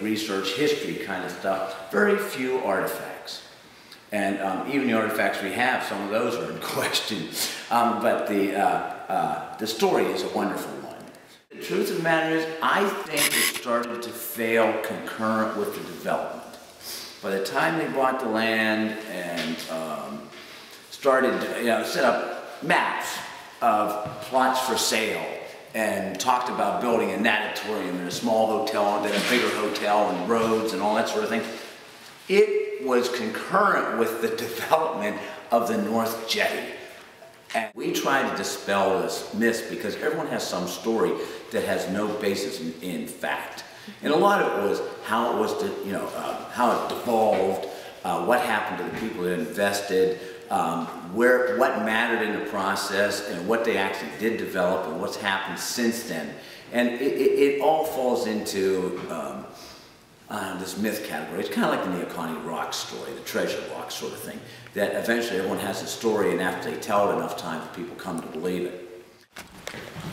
research, history kind of stuff, very few artifacts. And even the artifacts we have, some of those are in question. But the story is a wonderful one. The truth of the matter is, I think it started to fail concurrent with the development. By the time they bought the land and started, set up maps of plots for sale and talked about building a natatorium and a small hotel and then a bigger hotel and roads and all that sort of thing, it was concurrent with the development of the North Jetty. And we try to dispel this myth because everyone has some story that has no basis in fact. And a lot of it was how it was, how it devolved, what happened to the people that invested, what mattered in the process, and what they actually did develop, and what's happened since then. And it all falls into this myth category. It's kind of like the Neoconi rock story, the treasure rock sort of thing, that eventually everyone has a story, and after they tell it enough times, people come to believe it.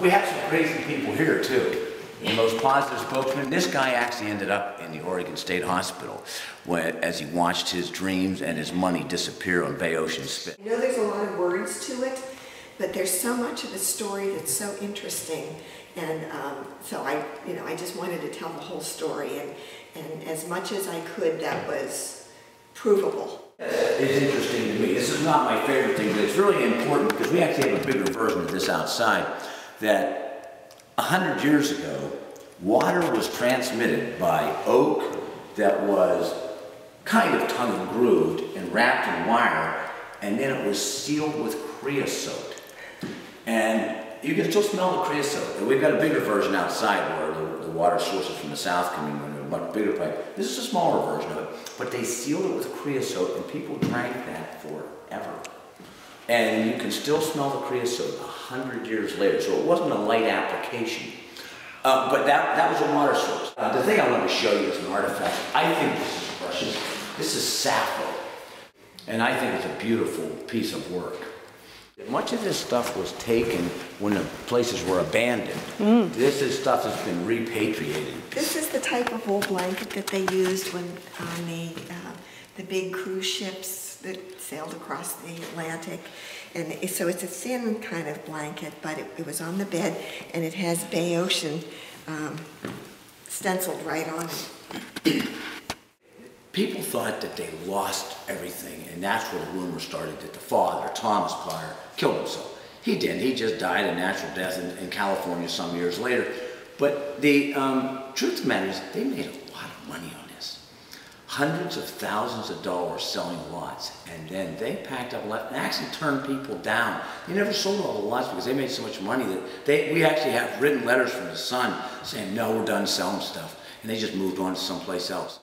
We have some crazy people here, too. The most positive spokesman, this guy actually ended up in the Oregon State Hospital as he watched his dreams and his money disappear on Bay Ocean Spit. I know there's a lot of words to it, but there's so much of the story that's so interesting. And so I just wanted to tell the whole story, and as much as I could, that was provable. It's interesting to me. This is not my favorite thing, but it's really important because we actually have a bigger version of this outside, that 100 years ago, water was transmitted by oak that was kind of tongue and grooved and wrapped in wire, and then it was sealed with creosote. And you can still smell the creosote. And we've got a bigger version outside where the water sources from the south come in a much bigger pipe. This is a smaller version of it, but they sealed it with creosote, and people drank that forever. And you can still smell the creosote 100 years later, so it wasn't a light application. But that was a water source. The thing I want to show you is an artifact. I think this is precious. This is sapphire. And I think it's a beautiful piece of work. Much of this stuff was taken when the places were abandoned. This is stuff that's been repatriated. This is the type of wool blanket that they used when on the big cruise ships that sailed across the Atlantic. And so it's a thin kind of blanket, but it was on the bed, and it has Bay Ocean stenciled right on it. People thought that they lost everything, and that's where the rumor started that the father, Thomas Potter, killed himself. He didn't. He just died a natural death in California some years later. But the truth of the matter is, they made a lot of money on this. Hundreds of thousands of dollars selling lots, and then they packed up and actually turned people down. They never sold all the lots because they made so much money that we actually have written letters from the son saying, no, we're done selling stuff. And they just moved on to someplace else.